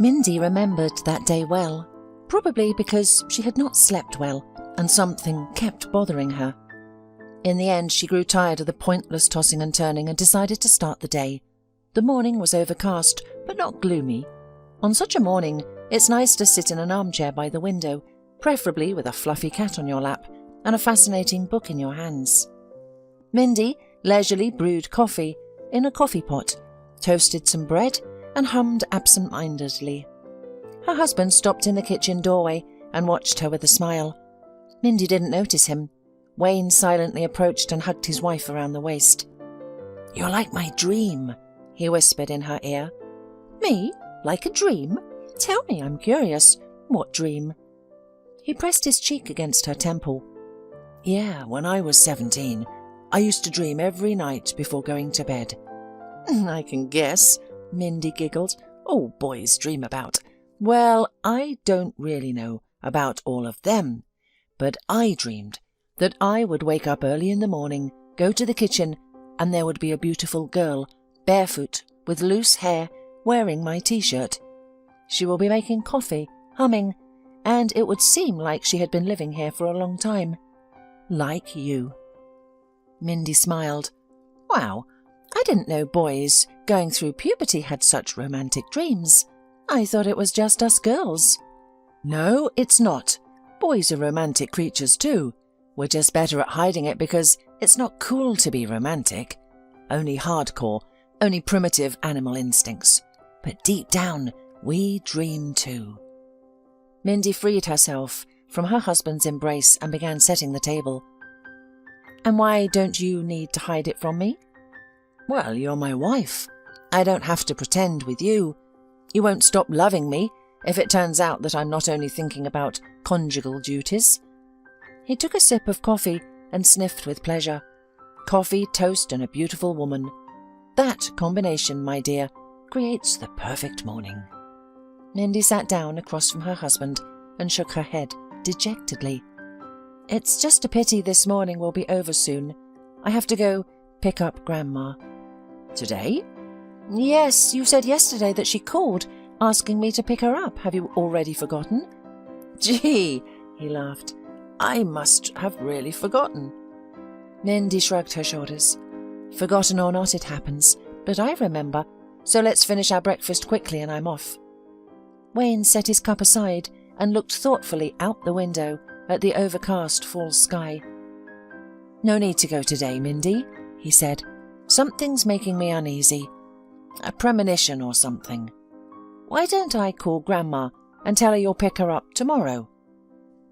Mindy remembered that day well, probably because she had not slept well and something kept bothering her. In the end, she grew tired of the pointless tossing and turning and decided to start the day. The morning was overcast, but not gloomy. On such a morning, it's nice to sit in an armchair by the window, preferably with a fluffy cat on your lap and a fascinating book in your hands. Mindy leisurely brewed coffee in a coffee pot, toasted some bread, and hummed absent-mindedly. Her husband stopped in the kitchen doorway and watched her with a smile. Mindy didn't notice him. Wayne silently approached and hugged his wife around the waist. "You're like my dream," he whispered in her ear. "Me? Like a dream? Tell me, I'm curious. What dream?" He pressed his cheek against her temple. "Yeah, when I was 17, I used to dream every night before going to bed." "I can guess," Mindy giggled. "All boys dream about. Well, I don't really know about all of them, but I dreamed that I would wake up early in the morning, go to the kitchen, and there would be a beautiful girl, barefoot, with loose hair, wearing my t-shirt. She will be making coffee, humming, and it would seem like she had been living here for a long time. Like you." Mindy smiled. "Wow, I didn't know boys going through puberty had such romantic dreams. I thought it was just us girls." "No, it's not. Boys are romantic creatures too. We're just better at hiding it because it's not cool to be romantic. Only hardcore, only primitive animal instincts. But deep down, we dream too." Mindy freed herself from her husband's embrace and began setting the table. "And why don't you need to hide it from me?" "Well, you're my wife. I don't have to pretend with you. You won't stop loving me if it turns out that I'm not only thinking about conjugal duties." He took a sip of coffee and sniffed with pleasure. Coffee, toast, and a beautiful woman. That combination, my dear, creates the perfect morning. Mindy sat down across from her husband and shook her head dejectedly. "It's just a pity this morning will be over soon. I have to go pick up Grandma." "Today?" "Yes, you said yesterday that she called, asking me to pick her up. Have you already forgotten?" "Gee," he laughed, "I must have really forgotten." Mindy shrugged her shoulders. "Forgotten or not, it happens, but I remember, so let's finish our breakfast quickly and I'm off." Wayne set his cup aside and looked thoughtfully out the window at the overcast fall sky. "No need to go today, Mindy," he said. "Something's making me uneasy. A premonition or something. Why don't I call Grandma and tell her you'll pick her up tomorrow?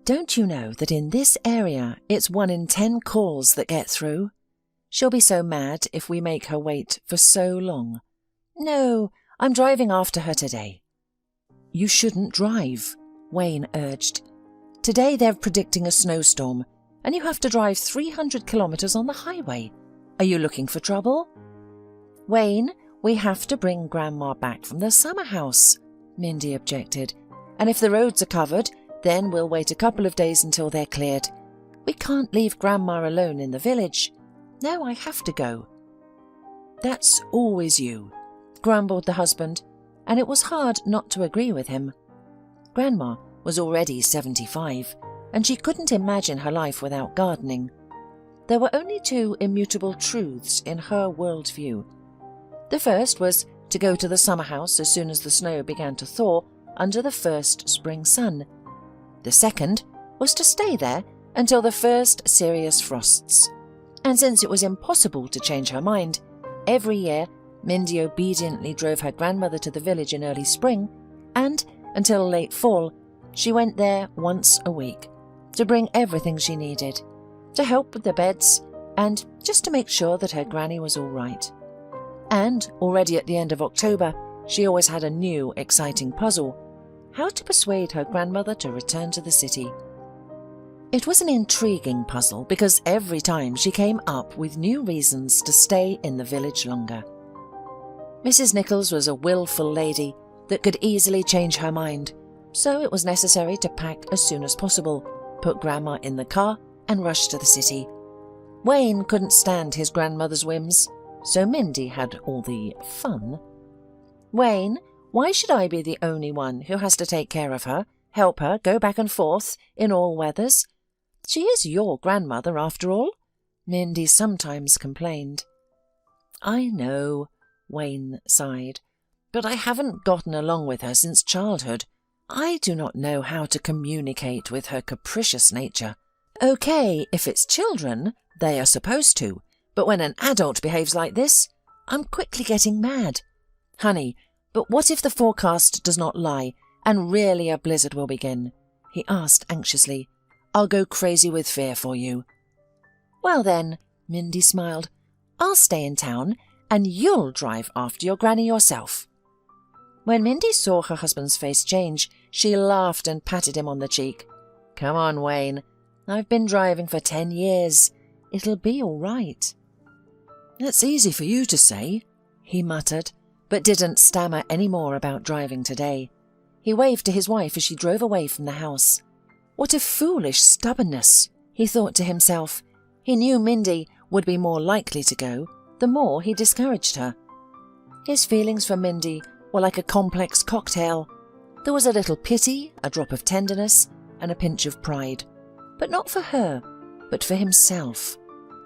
Don't you know that in this area it's 1 in 10 calls that get through? She'll be so mad if we make her wait for so long. No, I'm driving after her today." "You shouldn't drive," Wayne urged. "Today they're predicting a snowstorm, and you have to drive 300 kilometers on the highway. Are you looking for trouble?" "Wayne, we have to bring Grandma back from the summer house," Mindy objected. "And if the roads are covered, then we'll wait a couple of days until they're cleared. We can't leave Grandma alone in the village. No, I have to go." "That's always you," grumbled the husband, and it was hard not to agree with him. Grandma was already 75, and she couldn't imagine her life without gardening. There were only 2 immutable truths in her worldview. The first was to go to the summer house as soon as the snow began to thaw under the first spring sun. The second was to stay there until the first serious frosts. And since it was impossible to change her mind, every year Mindy obediently drove her grandmother to the village in early spring, and, until late fall, she went there once a week to bring everything she needed, to help with the beds, and just to make sure that her granny was all right. And already at the end of October, she always had a new, exciting puzzle: how to persuade her grandmother to return to the city. It was an intriguing puzzle because every time she came up with new reasons to stay in the village longer. Mrs. Nichols was a willful lady that could easily change her mind, so it was necessary to pack as soon as possible, put Grandma in the car, and rush to the city. Wayne couldn't stand his grandmother's whims, so Mindy had all the fun. "Wayne, Why should I be the only one who has to take care of her, help her, go back and forth in all weathers? She is your grandmother, after all, Mindy sometimes complained. I know, Wayne sighed, but I haven't gotten along with her since childhood. I do not know how to communicate with her capricious nature. Okay, if it's children, they are supposed to, but when an adult behaves like this, I'm quickly getting mad. Honey, but what if the forecast does not lie, and really a blizzard will begin? He asked anxiously. I'll go crazy with fear for you. Well then, Mindy smiled, I'll stay in town, and you'll drive after your granny yourself. When Mindy saw her husband's face change, she laughed and patted him on the cheek. Come on, Wayne. I've been driving for 10 years. It'll be all right. That's easy for you to say, he muttered, but didn't stammer any more about driving today. He waved to his wife as she drove away from the house. What a foolish stubbornness, he thought to himself. He knew Mindy would be more likely to go, the more he discouraged her. His feelings for Mindy were like a complex cocktail. There was a little pity, a drop of tenderness, and a pinch of pride. But not for her, but for himself.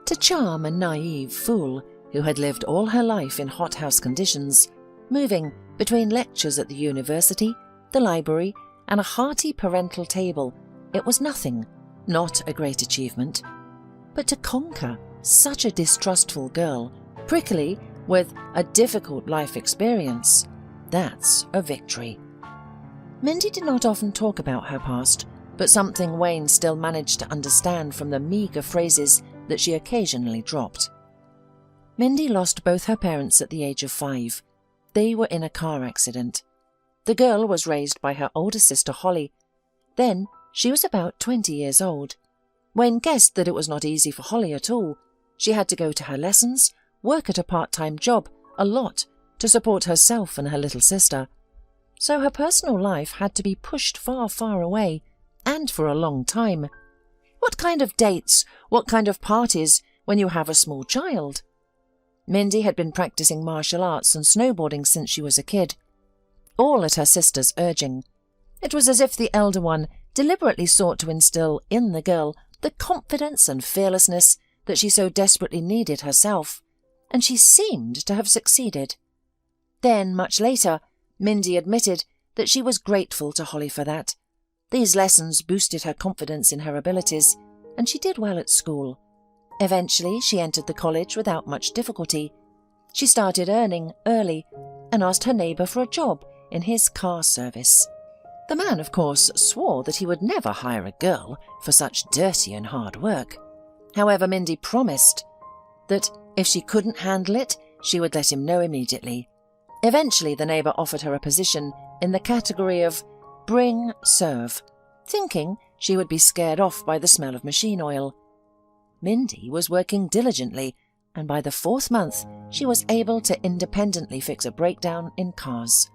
To charm a naive fool who had lived all her life in hothouse conditions, moving between lectures at the university, the library, and a hearty parental table, it was nothing, not a great achievement. But to conquer such a distrustful girl, prickly, with a difficult life experience, that's a victory. Mindy did not often talk about her past, but something Wayne still managed to understand from the meagre phrases that she occasionally dropped. Mindy lost both her parents at the age of 5. They were in a car accident. The girl was raised by her older sister Holly. Then she was about 20 years old. Wayne guessed that it was not easy for Holly at all. She had to go to her lessons, work at a part-time job, a lot, to support herself and her little sister. So her personal life had to be pushed far, far away, and for a long time. What kind of dates, what kind of parties when you have a small child? Mindy had been practicing martial arts and snowboarding since she was a kid, all at her sister's urging. It was as if the elder one deliberately sought to instill in the girl the confidence and fearlessness that she so desperately needed herself, and she seemed to have succeeded. Then, much later, Mindy admitted that she was grateful to Holly for that. These lessons boosted her confidence in her abilities, and she did well at school. Eventually, she entered the college without much difficulty. She started earning early and asked her neighbour for a job in his car service. The man, of course, swore that he would never hire a girl for such dirty and hard work. However, Mindy promised that if she couldn't handle it, she would let him know immediately. Eventually, the neighbour offered her a position in the category of bring, serve, thinking she would be scared off by the smell of machine oil. Mindy was working diligently, and by the 4th month, she was able to independently fix a breakdown in cars.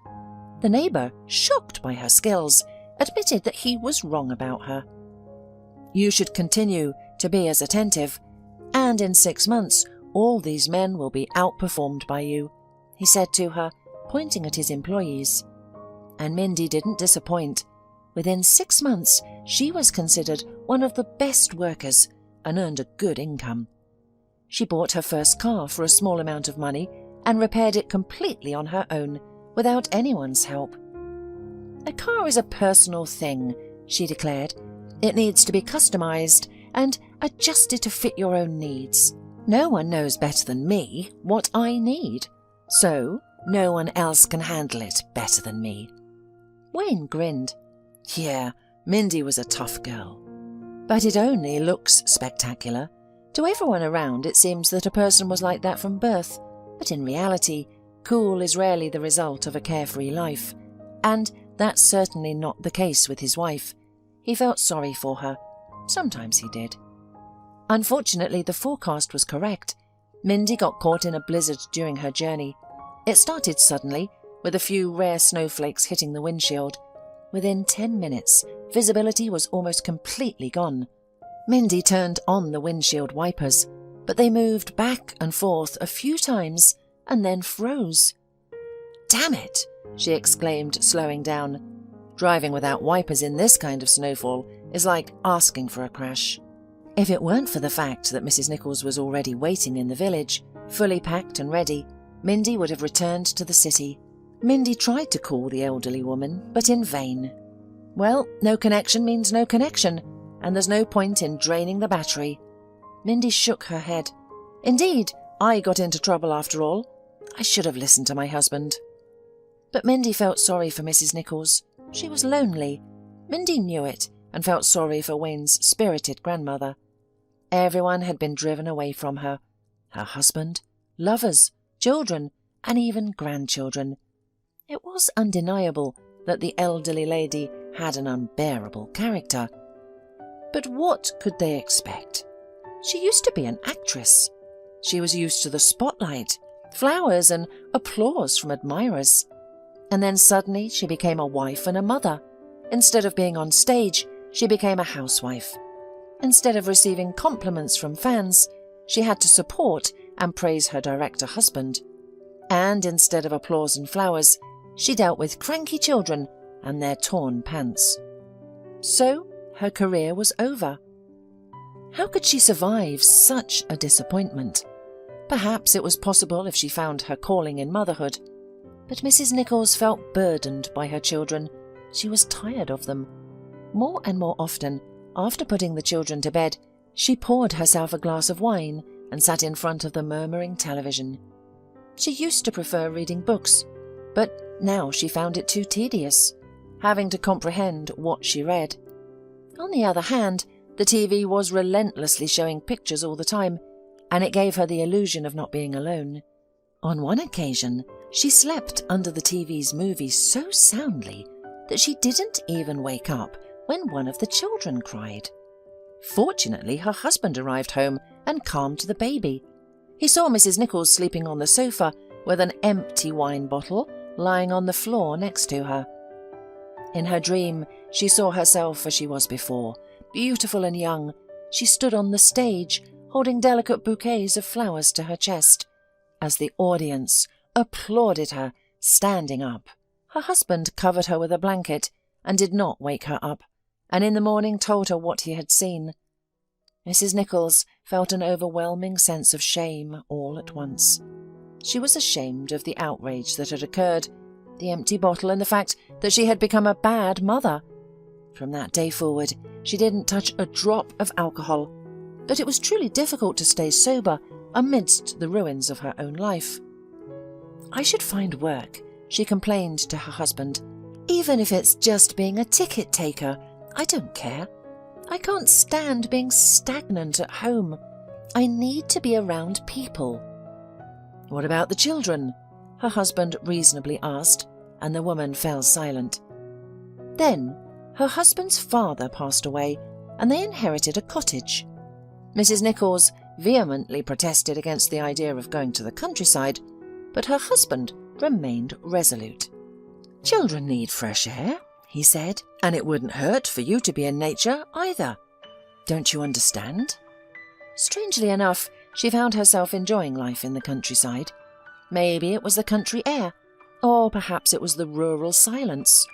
The neighbour, shocked by her skills, admitted that he was wrong about her. You should continue to be as attentive, and in 6 months, all these men will be outperformed by you, he said to her, pointing at his employees. And Mindy didn't disappoint. Within 6 months, she was considered one of the best workers and earned a good income. She bought her first car for a small amount of money and repaired it completely on her own, without anyone's help. A car is a personal thing, she declared. It needs to be customized and adjusted to fit your own needs. No one knows better than me what I need, so no one else can handle it better than me. Wayne grinned. Yeah, Mindy was a tough girl. But it only looks spectacular. To everyone around, it seems that a person was like that from birth, but in reality, cool is rarely the result of a carefree life, and that's certainly not the case with his wife. He felt sorry for her. Sometimes he did. Unfortunately, the forecast was correct. Mindy got caught in a blizzard during her journey. It started suddenly, with a few rare snowflakes hitting the windshield. Within 10 minutes, visibility was almost completely gone. Mindy turned on the windshield wipers, but they moved back and forth a few times and then froze. Damn it!" she exclaimed, slowing down. Driving without wipers in this kind of snowfall is like asking for a crash. If it weren't for the fact that Mrs. Nichols was already waiting in the village, fully packed and ready, Mindy would have returned to the city. Mindy tried to call the elderly woman, but in vain. Well, no connection means no connection, and there's no point in draining the battery. Mindy shook her head. Indeed, I got into trouble after all. I should have listened to my husband. But Mindy felt sorry for Mrs. Nichols. She was lonely. Mindy knew it and felt sorry for Wayne's spirited grandmother. Everyone had been driven away from her. Her husband, lovers, children, and even grandchildren. It was undeniable that the elderly lady had an unbearable character. But what could they expect? She used to be an actress. She was used to the spotlight, flowers, and applause from admirers. And then suddenly she became a wife and a mother. Instead of being on stage, she became a housewife. Instead of receiving compliments from fans, she had to support and praise her director husband. And instead of applause and flowers, she dealt with cranky children and their torn pants. So her career was over. How could she survive such a disappointment? Perhaps it was possible if she found her calling in motherhood. But Mrs. Nichols felt burdened by her children. She was tired of them. More and more often, after putting the children to bed, she poured herself a glass of wine and sat in front of the murmuring television. She used to prefer reading books, but now she found it too tedious, having to comprehend what she read. On the other hand, the TV was relentlessly showing pictures all the time, and it gave her the illusion of not being alone. On one occasion, she slept under the TV's movie so soundly that she didn't even wake up when one of the children cried. Fortunately, her husband arrived home and calmed the baby. He saw Mrs. Nichols sleeping on the sofa with an empty wine bottle lying on the floor next to her. In her dream, she saw herself as she was before, beautiful and young. She stood on the stage, holding delicate bouquets of flowers to her chest, as the audience applauded her, standing up. Her husband covered her with a blanket and did not wake her up, and in the morning told her what he had seen. Mrs. Nichols felt an overwhelming sense of shame all at once. She was ashamed of the outrage that had occurred, the empty bottle, and the fact that she had become a bad mother. From that day forward, she didn't touch a drop of alcohol, but it was truly difficult to stay sober amidst the ruins of her own life. "I should find work," she complained to her husband. "Even if it's just being a ticket taker, I don't care. I can't stand being stagnant at home. I need to be around people." "What about the children?" her husband reasonably asked, and the woman fell silent. Then her husband's father passed away, and they inherited a cottage. Mrs. Nichols vehemently protested against the idea of going to the countryside, but her husband remained resolute. "Children need fresh air," he said, "and it wouldn't hurt for you to be in nature either. Don't you understand?" Strangely enough, she found herself enjoying life in the countryside. Maybe it was the country air, or perhaps it was the rural silence.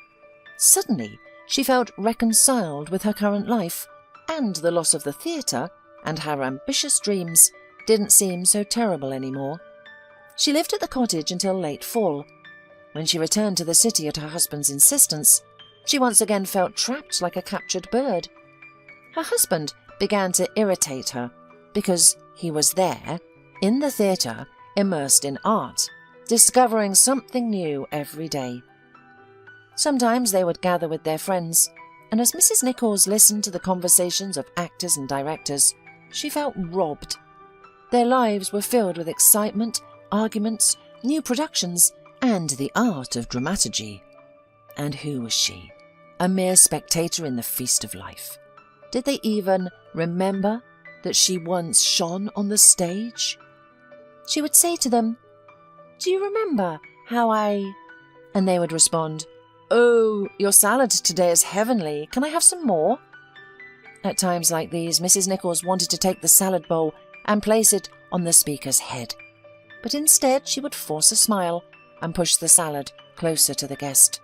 Suddenly, she felt reconciled with her current life, and the loss of the theatre and her ambitious dreams didn't seem so terrible anymore. She lived at the cottage until late fall. When she returned to the city at her husband's insistence, she once again felt trapped like a captured bird. Her husband began to irritate her because he was there, in the theatre, immersed in art, discovering something new every day. Sometimes they would gather with their friends, and as Mrs. Nichols listened to the conversations of actors and directors, she felt robbed. Their lives were filled with excitement, arguments, new productions, and the art of dramaturgy. And who was she? A mere spectator in the feast of life. Did they even remember that she once shone on the stage? She would say to them, "Do you remember how I—" And they would respond, "Oh, your salad today is heavenly. Can I have some more?" At times like these, Mrs. Nichols wanted to take the salad bowl and place it on the speaker's head. But instead she would force a smile and push the salad closer to the guest.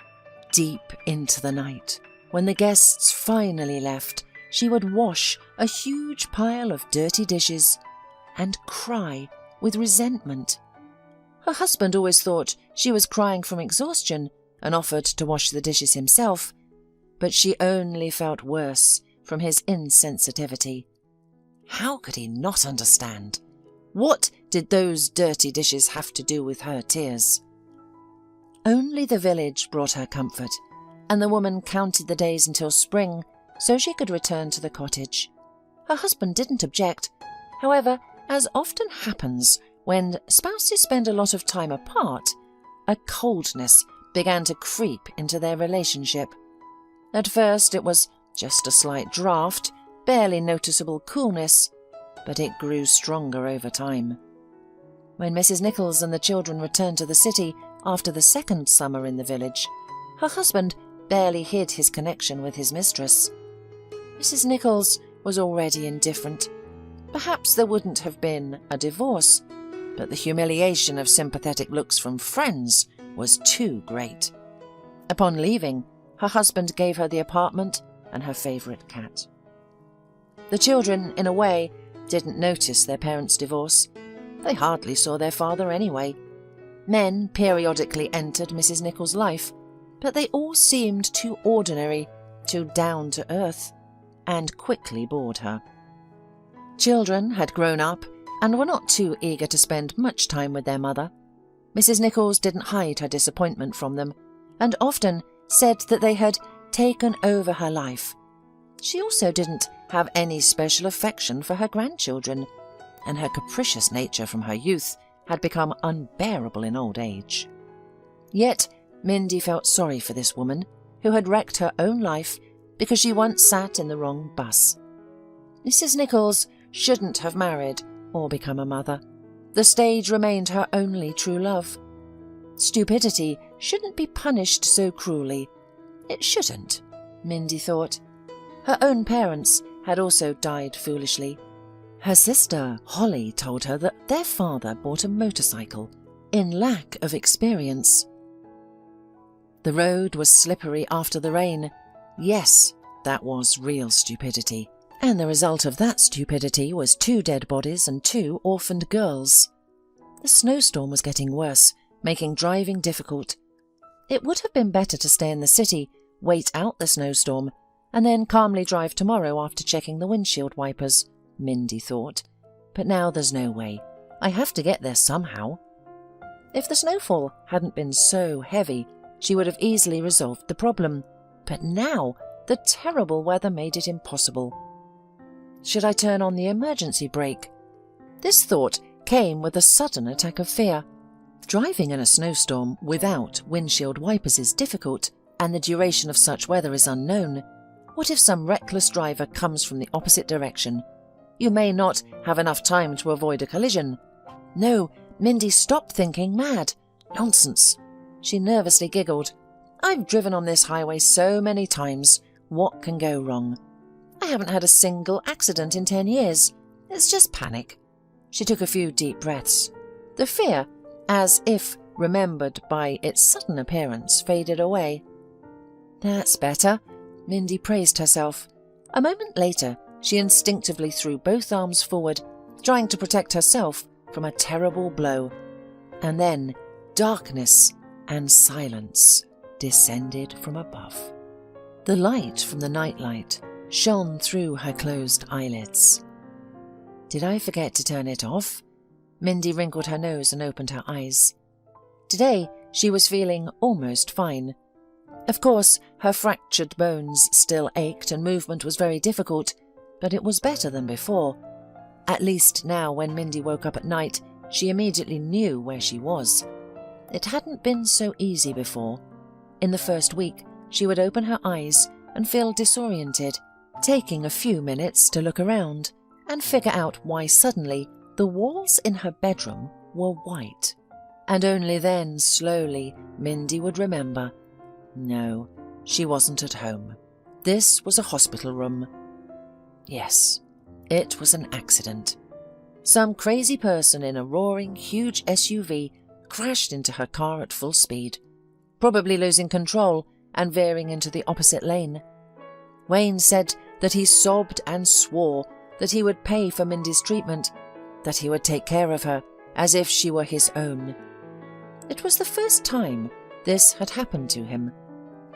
Deep into the night, when the guests finally left, she would wash a huge pile of dirty dishes and cry with resentment. Her husband always thought she was crying from exhaustion and offered to wash the dishes himself, but she only felt worse from his insensitivity. How could he not understand? What did those dirty dishes have to do with her tears? Only the village brought her comfort, and the woman counted the days until spring so she could return to the cottage. Her husband didn't object. However, as often happens when spouses spend a lot of time apart, a coldness began to creep into their relationship. At first it was just a slight draft, barely noticeable coolness, but it grew stronger over time. When Mrs. Nichols and the children returned to the city after the second summer in the village, her husband barely hid his connection with his mistress. Mrs. Nichols was already indifferent. Perhaps there wouldn't have been a divorce, but the humiliation of sympathetic looks from friends was too great. Upon leaving, her husband gave her the apartment and her favourite cat. The children, in a way, didn't notice their parents' divorce. They hardly saw their father anyway. Men periodically entered Mrs. Nichols' life, but they all seemed too ordinary, too down to earth, and quickly bored her. Children had grown up and were not too eager to spend much time with their mother. Mrs. Nichols didn't hide her disappointment from them, and often said that they had taken over her life. She also didn't have any special affection for her grandchildren, and her capricious nature from her youth had become unbearable in old age. Yet Mindy felt sorry for this woman who had wrecked her own life because she once sat in the wrong bus. Mrs. Nichols shouldn't have married or become a mother. The stage remained her only true love. Stupidity shouldn't be punished so cruelly. It shouldn't, Mindy thought. Her own parents had also died foolishly. Her sister, Holly, told her that their father bought a motorcycle in lack of experience. The road was slippery after the rain. Yes, that was real stupidity. And the result of that stupidity was 2 dead bodies and 2 orphaned girls. The snowstorm was getting worse, making driving difficult. It would have been better to stay in the city, wait out the snowstorm, and then calmly drive tomorrow after checking the windshield wipers, Mindy thought. But now there's no way. I have to get there somehow. If the snowfall hadn't been so heavy, she would have easily resolved the problem. But now the terrible weather made it impossible. Should I turn on the emergency brake? This thought came with a sudden attack of fear. Driving in a snowstorm without windshield wipers is difficult, and the duration of such weather is unknown. What if some reckless driver comes from the opposite direction? You may not have enough time to avoid a collision. No, Mindy, stop thinking mad. Nonsense. She nervously giggled. I've driven on this highway so many times. What can go wrong? I haven't had a single accident in 10 years. It's just panic. She took a few deep breaths. The fear, as if remembered by its sudden appearance, faded away. That's better, Mindy praised herself. A moment later, she instinctively threw both arms forward, trying to protect herself from a terrible blow. And then darkness and silence descended from above. The light from the nightlight shone through her closed eyelids. Did I forget to turn it off? Mindy wrinkled her nose and opened her eyes. Today she was feeling almost fine. Of course, her fractured bones still ached and movement was very difficult, but it was better than before. At least now, when Mindy woke up at night, she immediately knew where she was. It hadn't been so easy before. In the first week, she would open her eyes and feel disoriented, taking a few minutes to look around and figure out why suddenly the walls in her bedroom were white. And only then, slowly, Mindy would remember. No, she wasn't at home. This was a hospital room. Yes, it was an accident. Some crazy person in a roaring, huge SUV crashed into her car at full speed, probably losing control and veering into the opposite lane. Wayne said that he sobbed and swore that he would pay for Mindy's treatment, that he would take care of her as if she were his own. It was the first time this had happened to him.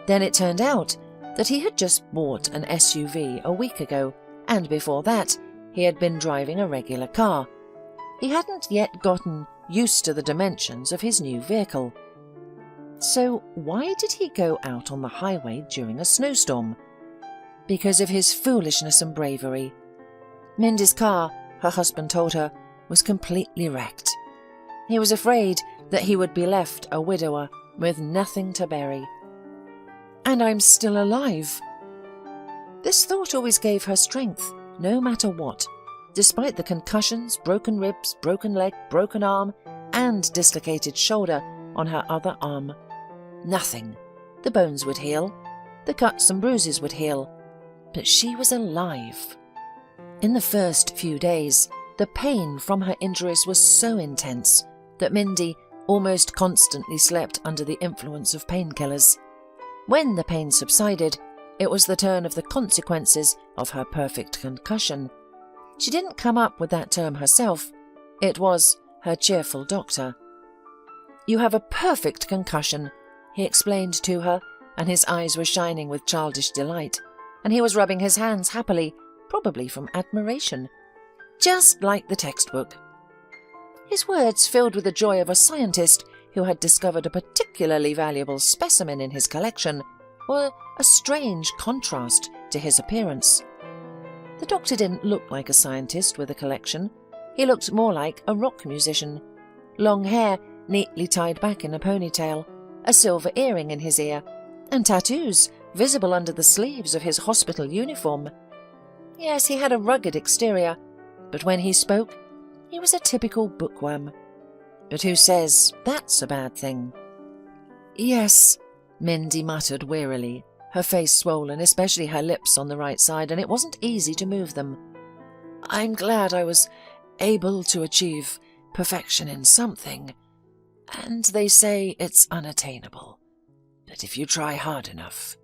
Then it turned out that he had just bought an SUV a week ago, and before that he had been driving a regular car. He hadn't yet gotten used to the dimensions of his new vehicle. So why did he go out on the highway during a snowstorm? Because of his foolishness and bravery. Mindy's car, her husband told her, was completely wrecked. He was afraid that he would be left a widower with nothing to bury. And I'm still alive. This thought always gave her strength, no matter what, despite the concussions, broken ribs, broken leg, broken arm, and dislocated shoulder on her other arm. Nothing. The bones would heal. The cuts and bruises would heal. But she was alive. In the first few days, the pain from her injuries was so intense that Mindy almost constantly slept under the influence of painkillers. When the pain subsided, it was the turn of the consequences of her perfect concussion. She didn't come up with that term herself. It was her cheerful doctor. "You have a perfect concussion," he explained to her, and his eyes were shining with childish delight, and he was rubbing his hands happily, probably from admiration. "Just like the textbook." His words filled with the joy of a scientist who had discovered a particularly valuable specimen in his collection, were a strange contrast to his appearance. The doctor didn't look like a scientist with a collection. He looked more like a rock musician. Long hair neatly tied back in a ponytail, a silver earring in his ear, and tattoos visible under the sleeves of his hospital uniform. Yes, he had a rugged exterior, but when he spoke, he was a typical bookworm. But who says that's a bad thing? "Yes," Mindy muttered wearily, her face swollen, especially her lips on the right side, and it wasn't easy to move them. "I'm glad I was able to achieve perfection in something, and they say it's unattainable. But if you try hard enough."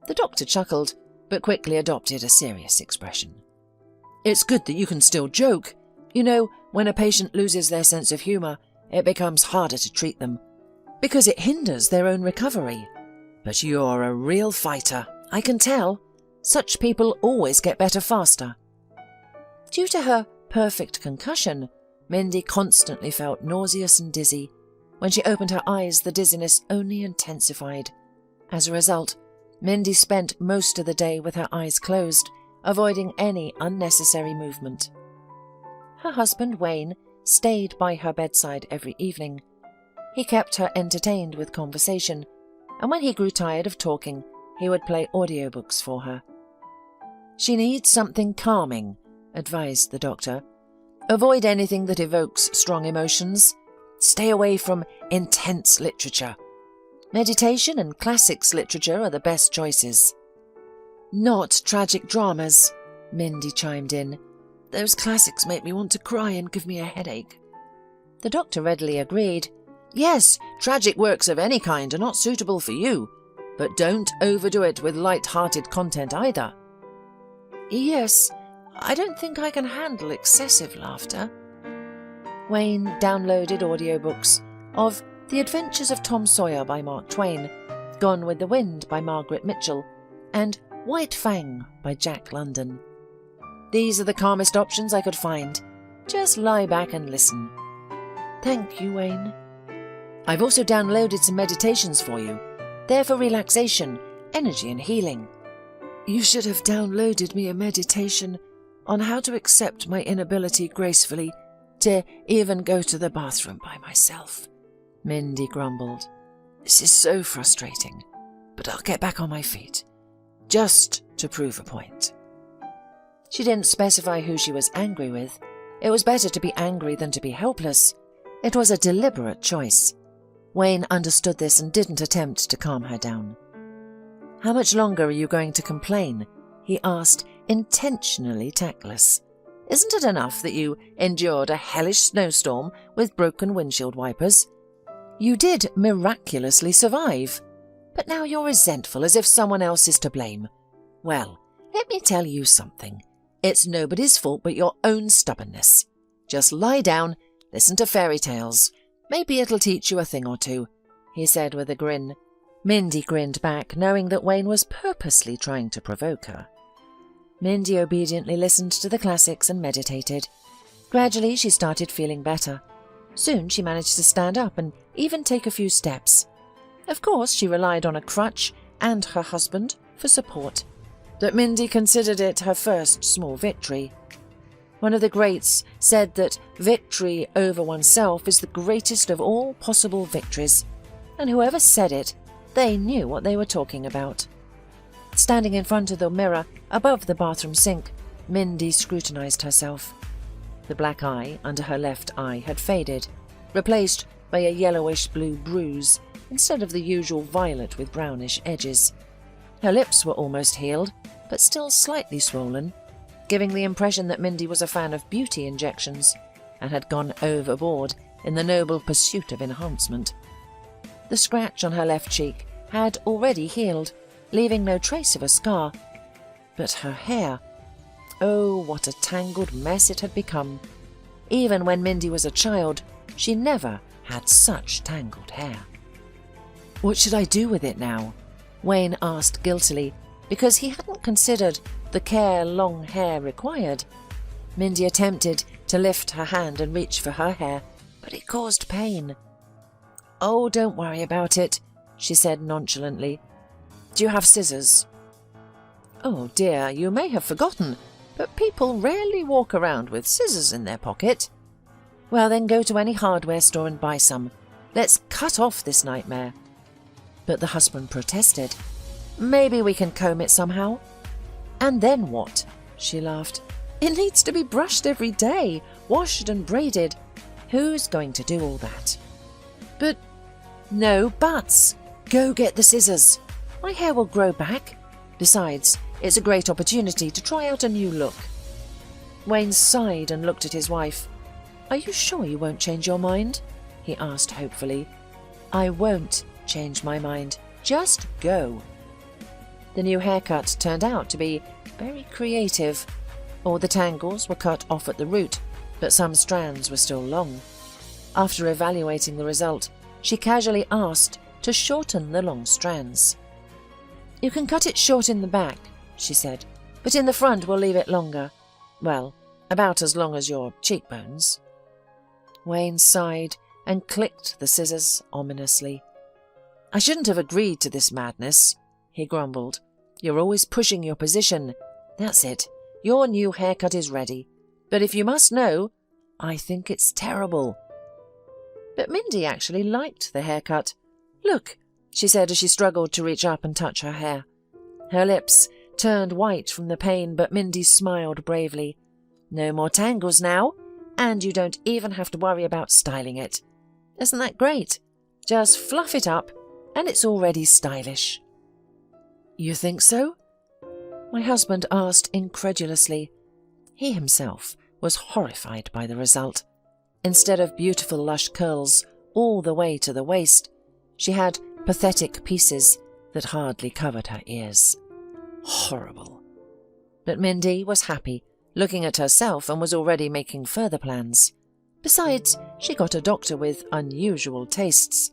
The doctor chuckled, but quickly adopted a serious expression. "It's good that you can still joke. You know, when a patient loses their sense of humour, it becomes harder to treat them, because it hinders their own recovery. But you're a real fighter, I can tell. Such people always get better faster." Due to her perfect concussion, Mindy constantly felt nauseous and dizzy. When she opened her eyes, the dizziness only intensified. As a result, Mindy spent most of the day with her eyes closed, avoiding any unnecessary movement. Her husband, Wayne, stayed by her bedside every evening. He kept her entertained with conversation, and when he grew tired of talking, he would play audiobooks for her. "She needs something calming," advised the doctor. "Avoid anything that evokes strong emotions. Stay away from intense literature. Meditation and classics literature are the best choices." "Not tragic dramas," Mindy chimed in. "Those classics make me want to cry and give me a headache." The doctor readily agreed. "Yes, tragic works of any kind are not suitable for you, but don't overdo it with light-hearted content either." "Yes, I don't think I can handle excessive laughter." Wayne downloaded audiobooks of The Adventures of Tom Sawyer by Mark Twain, Gone with the Wind by Margaret Mitchell, and White Fang by Jack London. "These are the calmest options I could find. Just lie back and listen." "Thank you, Wayne." "I've also downloaded some meditations for you. They're for relaxation, energy and healing." "You should have downloaded me a meditation on how to accept my inability gracefully to even go to the bathroom by myself," Mindy grumbled. "This is so frustrating, but I'll get back on my feet, just to prove a point." She didn't specify who she was angry with. It was better to be angry than to be helpless. It was a deliberate choice. Wayne understood this and didn't attempt to calm her down. "How much longer are you going to complain?" he asked, intentionally tactless. "Isn't it enough that you endured a hellish snowstorm with broken windshield wipers? You did miraculously survive, but now you're resentful as if someone else is to blame. Well, let me tell you something. It's nobody's fault but your own stubbornness. Just lie down, listen to fairy tales. Maybe it'll teach you a thing or two," he said with a grin. Mindy grinned back, knowing that Wayne was purposely trying to provoke her. Mindy obediently listened to the classics and meditated. Gradually, she started feeling better. Soon she managed to stand up and even take a few steps. Of course, she relied on a crutch and her husband for support, but Mindy considered it her first small victory. One of the greats said that victory over oneself is the greatest of all possible victories, and whoever said it, they knew what they were talking about. Standing in front of the mirror above the bathroom sink, Mindy scrutinized herself. The black eye under her left eye had faded, replaced by a yellowish-blue bruise instead of the usual violet with brownish edges. Her lips were almost healed, but still slightly swollen, giving the impression that Mindy was a fan of beauty injections and had gone overboard in the noble pursuit of enhancement. The scratch on her left cheek had already healed, leaving no trace of a scar. But her hair... oh, what a tangled mess it had become. Even when Mindy was a child, she never had such tangled hair. "What should I do with it now?" Wayne asked guiltily, because he hadn't considered the care long hair required. Mindy attempted to lift her hand and reach for her hair, but it caused pain. "Oh, don't worry about it," she said nonchalantly. "Do you have scissors?" "Oh dear, you may have forgotten, but people rarely walk around with scissors in their pocket." "Well, then go to any hardware store and buy some. Let's cut off this nightmare." But the husband protested. "Maybe we can comb it somehow." "And then what?" she laughed. "It needs to be brushed every day, washed and braided. Who's going to do all that?" "But..." "No buts. Go get the scissors. My hair will grow back. Besides, it's a great opportunity to try out a new look." Wayne sighed and looked at his wife. "Are you sure you won't change your mind?" he asked hopefully. "I won't change my mind. Just go." The new haircut turned out to be very creative. All the tangles were cut off at the root, but some strands were still long. After evaluating the result, she casually asked to shorten the long strands. "You can cut it short in the back," she said, "but in the front we'll leave it longer. Well, about as long as your cheekbones." Wayne sighed and clicked the scissors ominously. "I shouldn't have agreed to this madness," he grumbled. "You're always pushing your position. That's it. Your new haircut is ready. But if you must know, I think it's terrible." But Mindy actually liked the haircut. "Look," she said as she struggled to reach up and touch her hair. Her lips turned white from the pain, but Mindy smiled bravely. "No more tangles now, and you don't even have to worry about styling it. Isn't that great? Just fluff it up, and it's already stylish." "You think so?" my husband asked incredulously. He himself was horrified by the result. Instead of beautiful lush curls all the way to the waist, she had pathetic pieces that hardly covered her ears. Horrible. But Mindy was happy, looking at herself, and was already making further plans. Besides, she got a doctor with unusual tastes.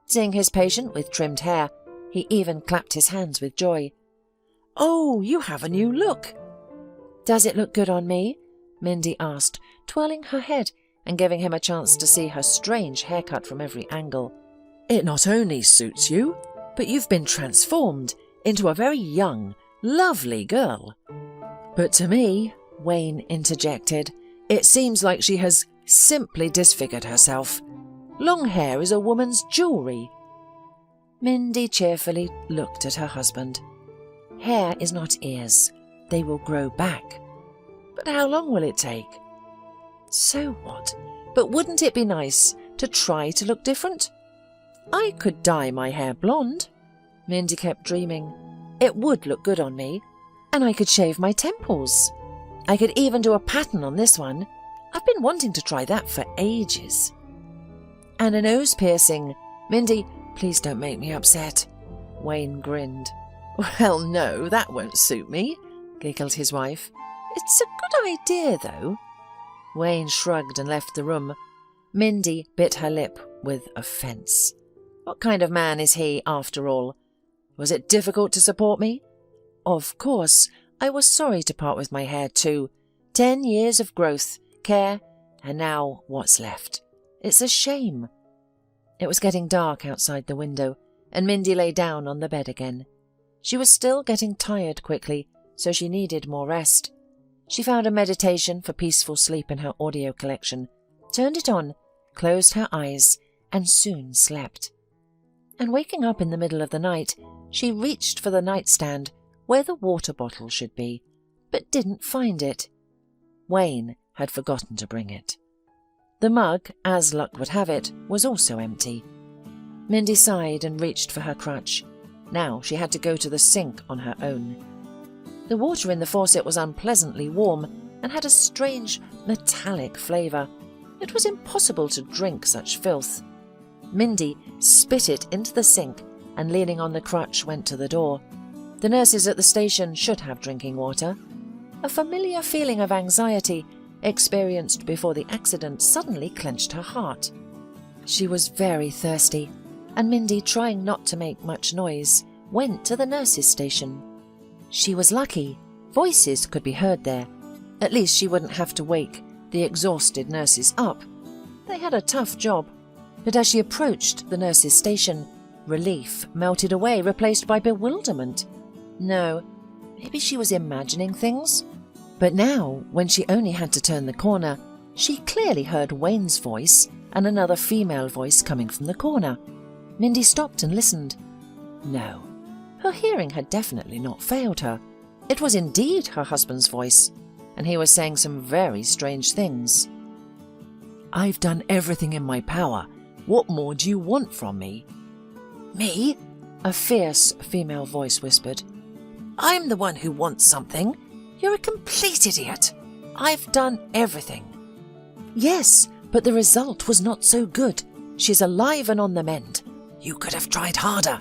Seeing his patient with trimmed hair, he even clapped his hands with joy. "Oh, you have a new look." "Does it look good on me?" Mindy asked, twirling her head and giving him a chance to see her strange haircut from every angle. "It not only suits you, but you've been transformed into a very young, lovely girl." "But to me," Wayne interjected, "it seems like she has simply disfigured herself. Long hair is a woman's jewellery." Mindy cheerfully looked at her husband. "Hair is not ears. They will grow back." "But how long will it take?" "So what? But wouldn't it be nice to try to look different? I could dye my hair blonde." Mindy kept dreaming. "It would look good on me. And I could shave my temples. I could even do a pattern on this one. I've been wanting to try that for ages. And a nose piercing. "Mindy, please don't make me upset." Wayne grinned. "Well, no, that won't suit me," giggled his wife. "It's a good idea, though." Wayne shrugged and left the room. Mindy bit her lip with offence. What kind of man is he, after all? Was it difficult to support me? Of course, I was sorry to part with my hair too. 10 years of growth, care, and now what's left? It's a shame. It was getting dark outside the window, and Mindy lay down on the bed again. She was still getting tired quickly, so she needed more rest. She found a meditation for peaceful sleep in her audio collection, turned it on, closed her eyes, and soon slept. And waking up in the middle of the night, she reached for the nightstand where the water bottle should be, but didn't find it. Wayne had forgotten to bring it. The mug, as luck would have it, was also empty. Mindy sighed and reached for her crutch. Now she had to go to the sink on her own. The water in the faucet was unpleasantly warm and had a strange metallic flavour. It was impossible to drink such filth. Mindy spit it into the sink and, leaning on the crutch, went to the door. The nurses at the station should have drinking water. A familiar feeling of anxiety, experienced before the accident, suddenly clenched her heart. She was very thirsty, and Mindy, trying not to make much noise, went to the nurses' station. She was lucky. Voices could be heard there. At least she wouldn't have to wake the exhausted nurses up. They had a tough job. But as she approached the nurses' station, relief melted away, replaced by bewilderment. No, maybe she was imagining things. But now, when she only had to turn the corner, she clearly heard Wayne's voice and another female voice coming from the corner. Mindy stopped and listened. No, her hearing had definitely not failed her. It was indeed her husband's voice, and he was saying some very strange things. "I've done everything in my power. What more do you want from me?" "Me?" a fierce female voice whispered. "I'm the one who wants something. You're a complete idiot. I've done everything." "Yes, but the result was not so good. She's alive and on the mend. You could have tried harder.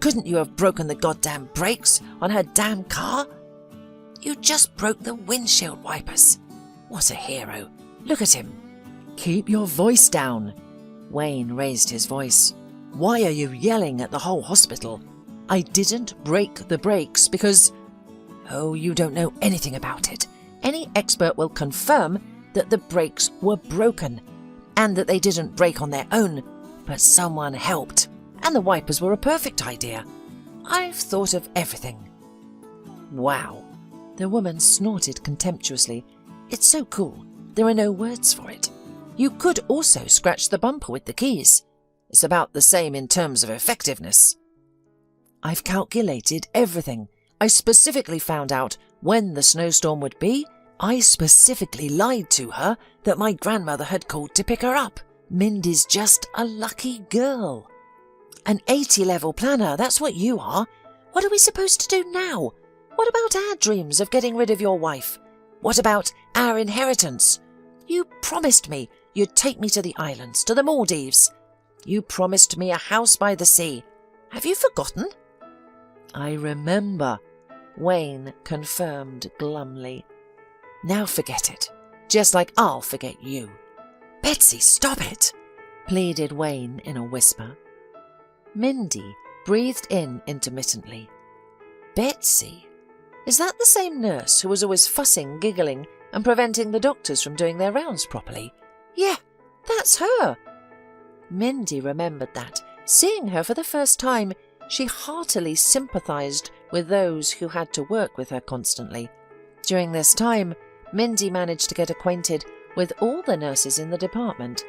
Couldn't you have broken the goddamn brakes on her damn car? You just broke the windshield wipers. What a hero. Look at him." "Keep your voice down." Wayne raised his voice. "Why are you yelling at the whole hospital? I didn't break the brakes because—" "Oh, you don't know anything about it. Any expert will confirm that the brakes were broken, and that they didn't break on their own, but someone helped, and the wipers were a perfect idea. I've thought of everything." "Wow." The woman snorted contemptuously. "It's so cool. There are no words for it. You could also scratch the bumper with the keys. It's about the same in terms of effectiveness." "I've calculated everything. I specifically found out when the snowstorm would be. I specifically lied to her that my grandmother had called to pick her up. Mindy's just a lucky girl." "An 80-level planner, that's what you are. What are we supposed to do now? What about our dreams of getting rid of your wife? What about our inheritance? You promised me you'd take me to the islands, to the Maldives. You promised me a house by the sea. Have you forgotten?" "I remember," Wayne confirmed glumly. "Now forget it, just like I'll forget you." "Betsy, stop it," pleaded Wayne in a whisper. Mindy breathed in intermittently. "Betsy? Is that the same nurse who was always fussing, giggling, and preventing the doctors from doing their rounds properly? Yeah, that's her." Mindy remembered that. Seeing her for the first time, she heartily sympathised with those who had to work with her constantly. During this time, Mindy managed to get acquainted with all the nurses in the department.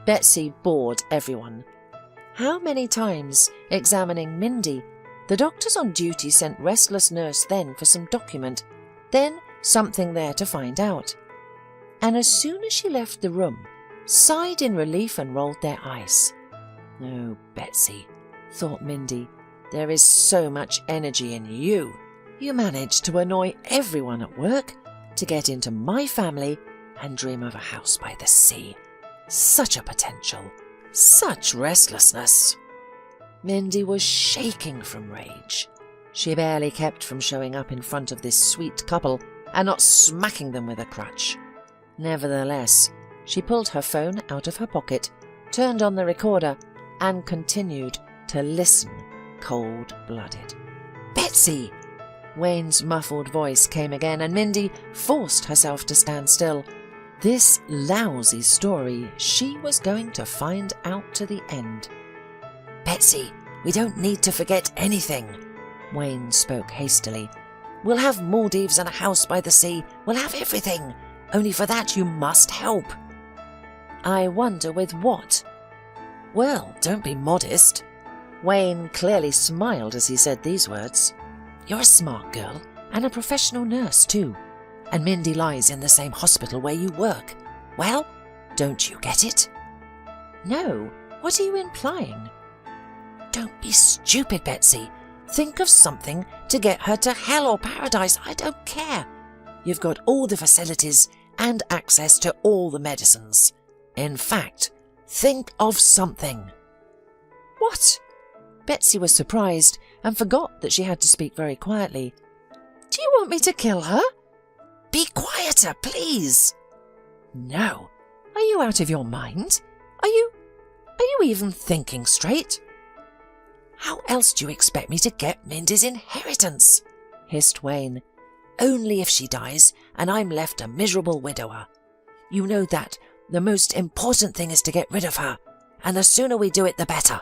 Betsy bored everyone. How many times, examining Mindy, the doctors on duty sent restless nurse then for some document, then something there to find out. And as soon as she left the room, sighed in relief and rolled their eyes. "Oh, Betsy," thought Mindy, "there is so much energy in you. You manage to annoy everyone at work, to get into my family, and dream of a house by the sea. Such a potential. Such restlessness. Mindy was shaking from rage. She barely kept from showing up in front of this sweet couple and not smacking them with a crutch. Nevertheless, she pulled her phone out of her pocket, turned on the recorder, and continued to listen, cold-blooded. "Betsy!" Wayne's muffled voice came again, and Mindy forced herself to stand still. This lousy story she was going to find out to the end. "Betsy, we don't need to forget anything," Wayne spoke hastily. "We'll have Maldives and a house by the sea. We'll have everything. Only for that you must help." "I wonder with what?" "Well, don't be modest." Wayne clearly smiled as he said these words. "You're a smart girl, and a professional nurse too. And Mindy lies in the same hospital where you work. Well, don't you get it?" "No, what are you implying?" "Don't be stupid, Betsy. Think of something to get her to hell or paradise, I don't care. You've got all the facilities and access to all the medicines. In fact, think of something." "What?" Betsy was surprised and forgot that she had to speak very quietly. "Do you want me to kill her?" "Be quieter, please." "No. Are you out of your mind? Are you even thinking straight?" "How else do you expect me to get Mindy's inheritance?" hissed Wayne. "Only if she dies and I'm left a miserable widower. You know that the most important thing is to get rid of her, and the sooner we do it the better.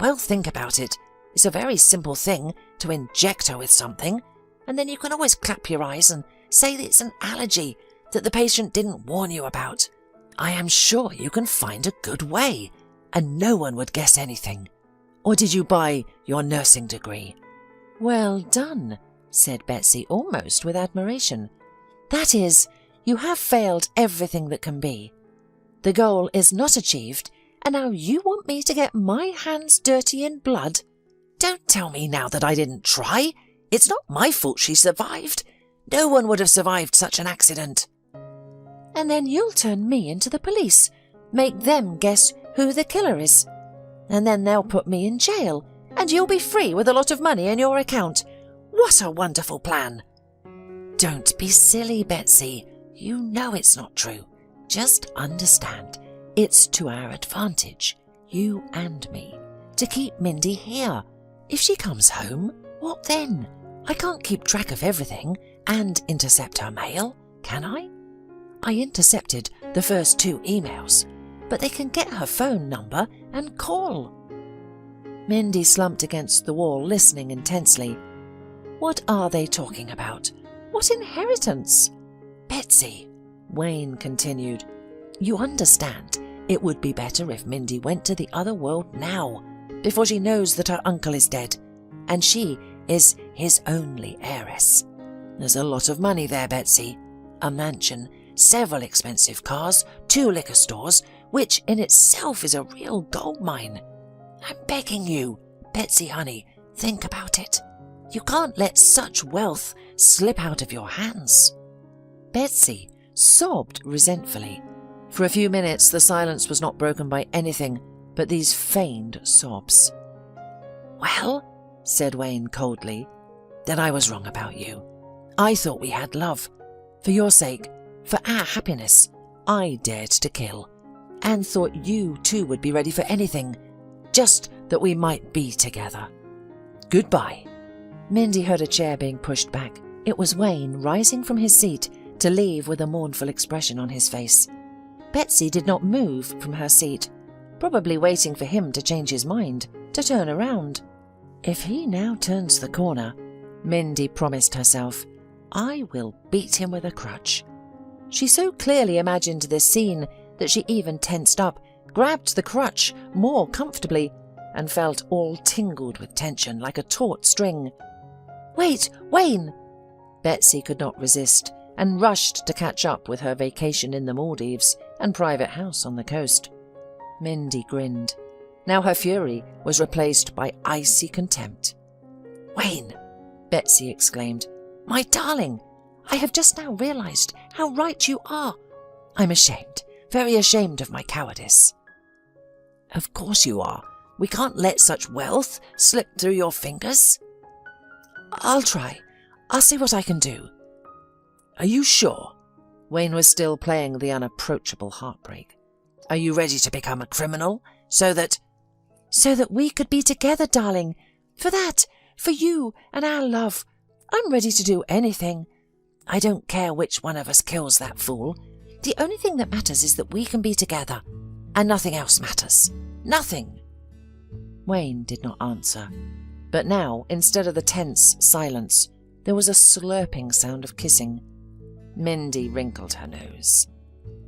Well, think about it. It's a very simple thing to inject her with something, and then you can always clap your eyes and say that it's an allergy that the patient didn't warn you about. I am sure you can find a good way, and no one would guess anything. Or did you buy your nursing degree?" "Well done," said Betsy almost with admiration. "That is, you have failed everything that can be. The goal is not achieved, and now you want me to get my hands dirty in blood? Don't tell me now that I didn't try. It's not my fault she survived. No one would have survived such an accident." "And then you'll turn me into the police, make them guess who the killer is. And then they'll put me in jail, and you'll be free with a lot of money in your account. What a wonderful plan!" "Don't be silly, Betsy. You know it's not true. Just understand, it's to our advantage, you and me, to keep Mindy here. If she comes home, what then? I can't keep track of everything and intercept her mail, can I? I intercepted the first 2 emails, but they can get her phone number and call." Mindy slumped against the wall, listening intensely. What are they talking about? What inheritance? "Betsy," Wayne continued, "you understand, it would be better if Mindy went to the other world now, before she knows that her uncle is dead, and she is his only heiress. There's a lot of money there, Betsy. A mansion, several expensive cars, 2 liquor stores, which in itself is a real gold mine. I'm begging you, Betsy honey, think about it. You can't let such wealth slip out of your hands." Betsy sobbed resentfully. For a few minutes the silence was not broken by anything but these feigned sobs. "Well," said Wayne coldly, "then I was wrong about you. I thought we had love. For your sake, for our happiness, I dared to kill, and thought you too would be ready for anything, just that we might be together. Goodbye." Mindy heard a chair being pushed back. It was Wayne rising from his seat to leave with a mournful expression on his face. Betsy did not move from her seat, probably waiting for him to change his mind, to turn around. If he now turns the corner, Mindy promised herself, I will beat him with a crutch. She so clearly imagined this scene that she even tensed up, grabbed the crutch more comfortably, and felt all tingled with tension like a taut string. "Wait, Wayne!" Betsy could not resist and rushed to catch up with her vacation in the Maldives and private house on the coast. Mindy grinned. Now her fury was replaced by icy contempt. "Wayne!" Betsy exclaimed. "My darling! I have just now realized how right you are. I'm ashamed, very ashamed of my cowardice." Of course you are. We can't let such wealth slip through your fingers. I'll try. I'll see what I can do. Are you sure? Wayne was still playing the unapproachable heartbreak. Are you ready to become a criminal? So that we could be together, darling. For you and our love. I'm ready to do anything. I don't care which one of us kills that fool. The only thing that matters is that we can be together. And nothing else matters. Nothing. Wayne did not answer. But now, instead of the tense silence, there was a slurping sound of kissing. Mindy wrinkled her nose.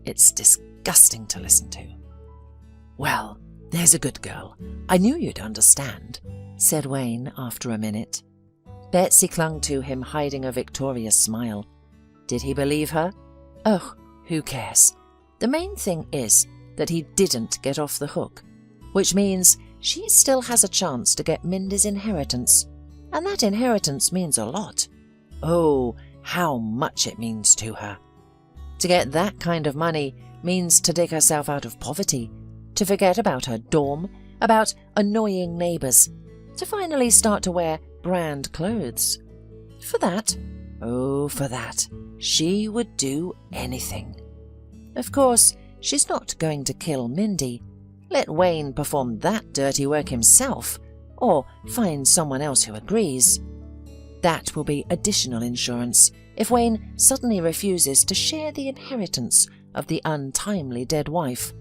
It's disgusting to listen to. Well, there's a good girl. I knew you'd understand, said Wayne after a minute. Betsy clung to him, hiding a victorious smile. Did he believe her? Oh, who cares? The main thing is that he didn't get off the hook, which means she still has a chance to get Mindy's inheritance, and that inheritance means a lot. Oh, how much it means to her. To get that kind of money means to dig herself out of poverty, to forget about her dorm, about annoying neighbours, to finally start to wear brand clothes. For that, she would do anything. Of course, she's not going to kill Mindy. Let Wayne perform that dirty work himself, or find someone else who agrees. That will be additional insurance if Wayne suddenly refuses to share the inheritance of the untimely dead wife.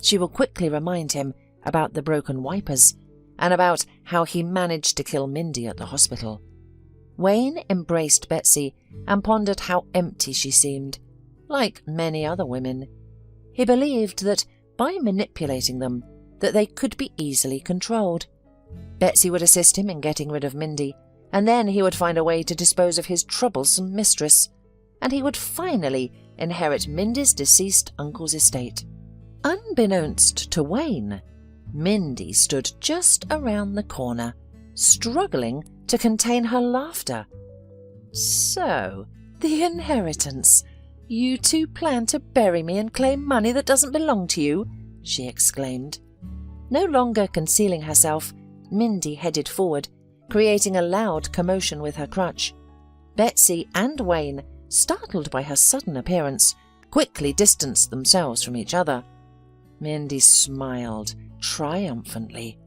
She will quickly remind him about the broken wipers and about how he managed to kill Mindy at the hospital. Wayne embraced Betsy and pondered how empty she seemed, like many other women. He believed that by manipulating them, that they could be easily controlled. Betsy would assist him in getting rid of Mindy, and then he would find a way to dispose of his troublesome mistress, and he would finally inherit Mindy's deceased uncle's estate. Unbeknownst to Wayne, Mindy stood just around the corner, struggling to contain her laughter. So, the inheritance. You two plan to bury me and claim money that doesn't belong to you, she exclaimed. No longer concealing herself, Mindy headed forward, creating a loud commotion with her crutch. Betsy and Wayne, startled by her sudden appearance, quickly distanced themselves from each other. Mindy smiled triumphantly.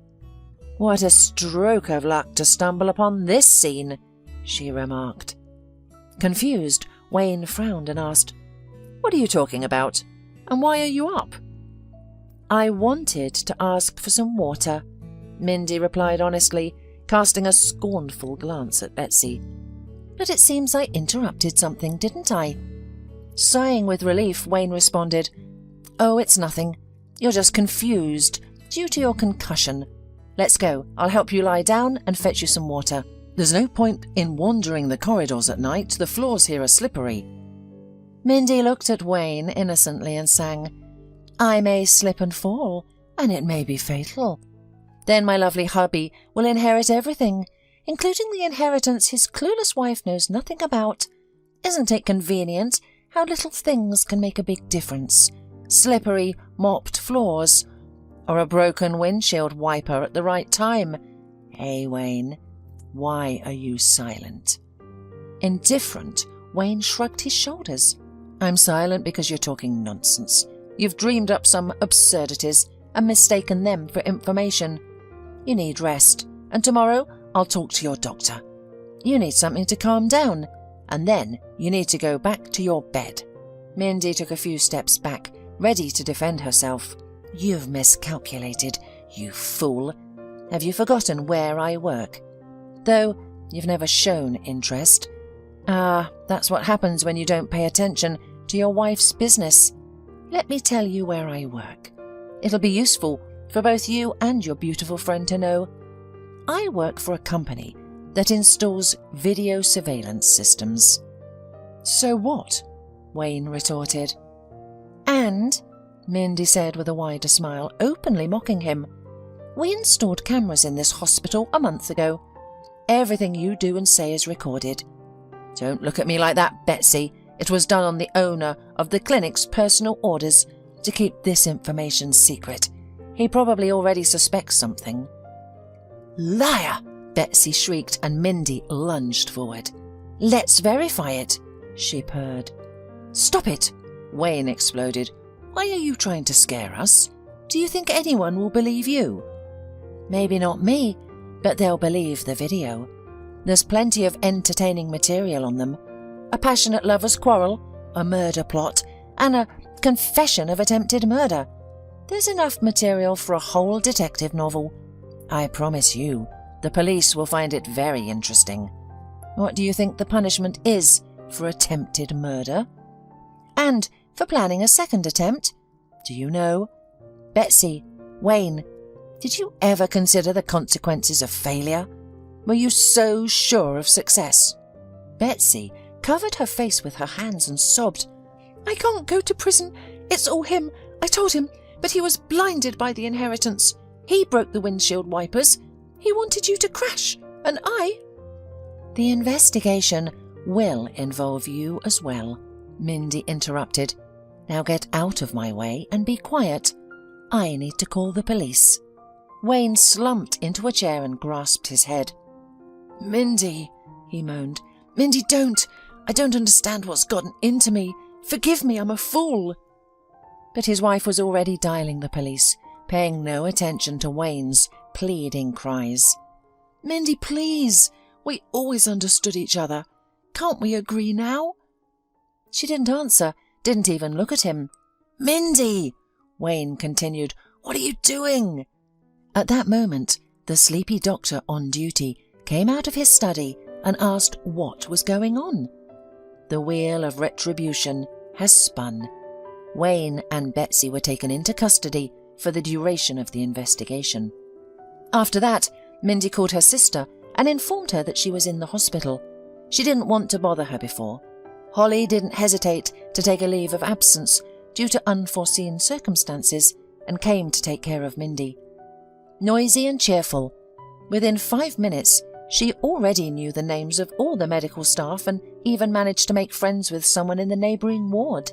What a stroke of luck to stumble upon this scene, she remarked. Confused, Wayne frowned and asked, What are you talking about? And why are you up? I wanted to ask for some water, Mindy replied honestly, casting a scornful glance at Betsy. But it seems I interrupted something, didn't I? Sighing with relief, Wayne responded, Oh, it's nothing. You're just confused, due to your concussion. Let's go. I'll help you lie down and fetch you some water. There's no point in wandering the corridors at night. The floors here are slippery. Mindy looked at Wayne innocently and sang, I may slip and fall, and it may be fatal. Then my lovely hubby will inherit everything, including the inheritance his clueless wife knows nothing about. Isn't it convenient how little things can make a big difference? Slippery, mopped floors, or a broken windshield wiper at the right time. Hey, Wayne, why are you silent? Indifferent, Wayne shrugged his shoulders. I'm silent because you're talking nonsense. You've dreamed up some absurdities and mistaken them for information. You need rest, and tomorrow I'll talk to your doctor. You need something to calm down, and then you need to go back to your bed. Mindy took a few steps back, ready to defend herself. You've miscalculated, you fool. Have you forgotten where I work? Though you've never shown interest. That's what happens when you don't pay attention to your wife's business. Let me tell you where I work. It'll be useful for both you and your beautiful friend to know. I work for a company that installs video surveillance systems. So what? Wayne retorted. And, Mindy said with a wider smile, openly mocking him, we installed cameras in this hospital a month ago. Everything you do and say is recorded. Don't look at me like that, Betsy. It was done on the owner of the clinic's personal orders to keep this information secret. He probably already suspects something." "Liar!" Betsy shrieked, and Mindy lunged forward. "Let's verify it," she purred. "Stop it!" Wayne exploded. "Why are you trying to scare us? Do you think anyone will believe you?" "Maybe not me, but they'll believe the video. There's plenty of entertaining material on them. A passionate lover's quarrel, a murder plot, and a confession of attempted murder. There's enough material for a whole detective novel. I promise you, the police will find it very interesting. What do you think the punishment is for attempted murder? And for planning a second attempt? Do you know? Betsy, Wayne, did you ever consider the consequences of failure? Were you so sure of success?" Betsy covered her face with her hands and sobbed. "I can't go to prison. It's all him. I told him, but he was blinded by the inheritance. He broke the windshield wipers. He wanted you to crash, and I—" "The investigation will involve you as well," Mindy interrupted. "Now get out of my way and be quiet. I need to call the police." Wayne slumped into a chair and grasped his head. "Mindy," he moaned. "Mindy, don't! I don't understand what's gotten into me. Forgive me, I'm a fool." But his wife was already dialing the police, paying no attention to Wayne's pleading cries. "Mindy, please! We always understood each other. Can't we agree now?" She didn't answer, didn't even look at him. "Mindy!" Wayne continued. "What are you doing?" At that moment, the sleepy doctor on duty came out of his study and asked what was going on. The wheel of retribution has spun. Wayne and Betsy were taken into custody for the duration of the investigation. After that, Mindy called her sister and informed her that she was in the hospital. She didn't want to bother her before. Holly didn't hesitate to take a leave of absence due to unforeseen circumstances and came to take care of Mindy. Noisy and cheerful, within 5 minutes she already knew the names of all the medical staff and even managed to make friends with someone in the neighbouring ward.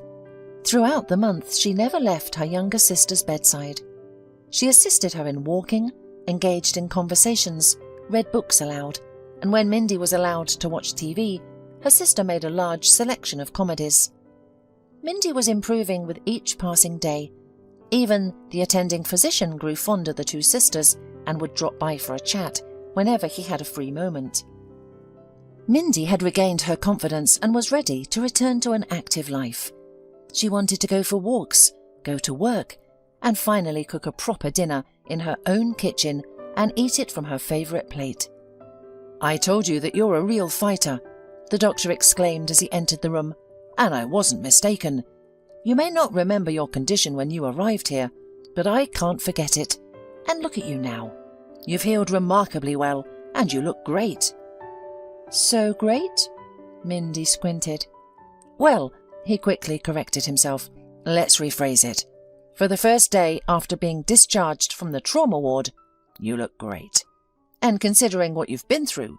Throughout the month she never left her younger sister's bedside. She assisted her in walking, engaged in conversations, read books aloud, and when Mindy was allowed to watch TV, her sister made a large selection of comedies. Mindy was improving with each passing day. Even the attending physician grew fond of the two sisters and would drop by for a chat whenever he had a free moment. Mindy had regained her confidence and was ready to return to an active life. She wanted to go for walks, go to work, and finally cook a proper dinner in her own kitchen and eat it from her favourite plate. "I told you that you're a real fighter," the doctor exclaimed as he entered the room, "and I wasn't mistaken. You may not remember your condition when you arrived here, but I can't forget it. And look at you now. You've healed remarkably well, and you look great." "So great?" Mindy squinted. "Well," he quickly corrected himself, "let's rephrase it. For the first day after being discharged from the trauma ward, you look great. And considering what you've been through,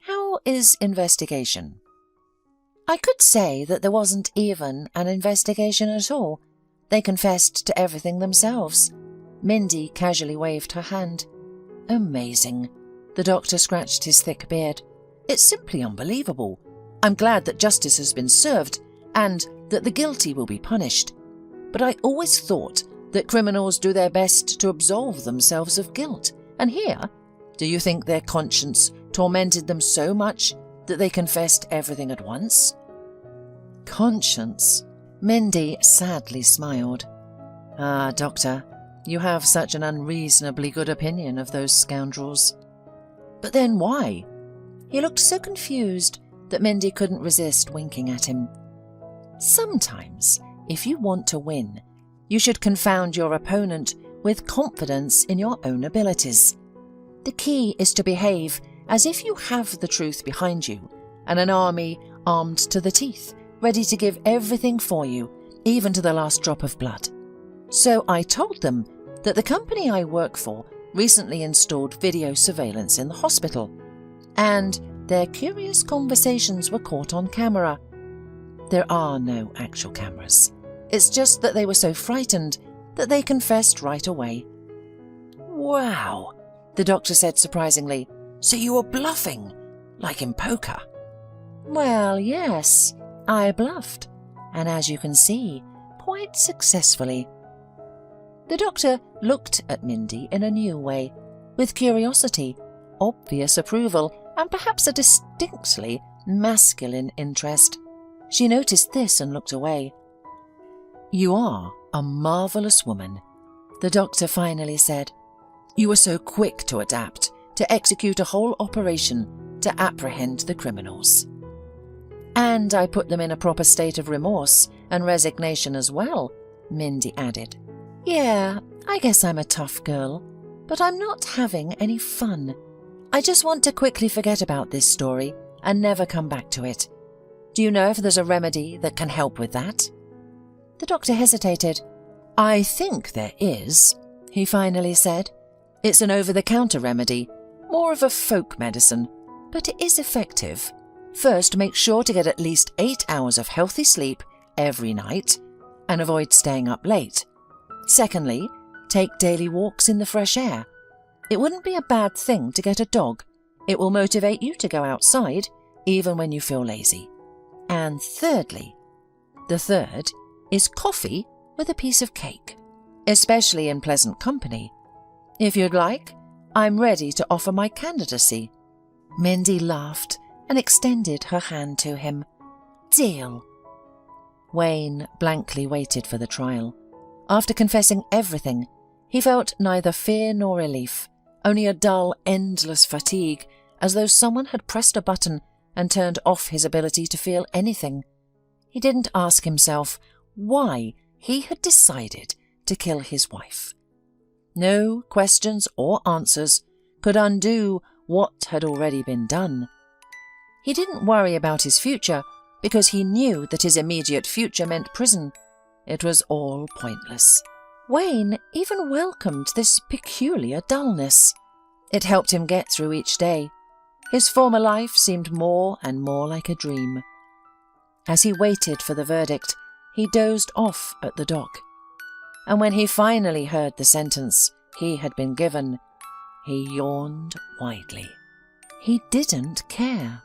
how is investigation?" "I could say that there wasn't even an investigation at all. They confessed to everything themselves." Mindy casually waved her hand. "Amazing." The doctor scratched his thick beard. "It's simply unbelievable. I'm glad that justice has been served and that the guilty will be punished. But I always thought that criminals do their best to absolve themselves of guilt. And here, do you think their conscience tormented them so much that they confessed everything at once?" "Conscience?" Mindy sadly smiled. "Ah, doctor, you have such an unreasonably good opinion of those scoundrels." "But then why?" He looked so confused that Mindy couldn't resist winking at him. "Sometimes, if you want to win, you should confound your opponent with confidence in your own abilities. The key is to behave as if you have the truth behind you and an army armed to the teeth, ready to give everything for you, even to the last drop of blood. So I told them that the company I work for recently installed video surveillance in the hospital, and their curious conversations were caught on camera. There are no actual cameras. It's just that they were so frightened that they confessed right away, "Wow," the doctor said surprisingly. "So you were bluffing, like in poker?" "Well, yes, I bluffed, and as you can see, quite successfully." The doctor looked at Mindy in a new way, with curiosity, obvious approval, and perhaps a distinctly masculine interest. She noticed this and looked away. "You are a marvellous woman," the doctor finally said. "You were so quick to adapt, to execute a whole operation to apprehend the criminals." "And I put them in a proper state of remorse and resignation as well," Mindy added. "Yeah, I guess I'm a tough girl, but I'm not having any fun. I just want to quickly forget about this story and never come back to it. Do you know if there's a remedy that can help with that?" The doctor hesitated. "I think there is," he finally said. "It's an over-the-counter remedy, more of a folk medicine, but it is effective. First, make sure to get at least 8 hours of healthy sleep every night and avoid staying up late. Secondly, take daily walks in the fresh air. It wouldn't be a bad thing to get a dog. It will motivate you to go outside, even when you feel lazy. And thirdly, the third is coffee with a piece of cake, especially in pleasant company. If you'd like, I'm ready to offer my candidacy." Mindy laughed and extended her hand to him. "Deal." Wayne blankly waited for the trial. After confessing everything, he felt neither fear nor relief, only a dull, endless fatigue, as though someone had pressed a button and turned off his ability to feel anything. He didn't ask himself why he had decided to kill his wife. No questions or answers could undo what had already been done. He didn't worry about his future because he knew that his immediate future meant prison. It was all pointless. Wayne even welcomed this peculiar dullness. It helped him get through each day. His former life seemed more and more like a dream. As he waited for the verdict, he dozed off at the dock. And when he finally heard the sentence he had been given, he yawned widely. He didn't care.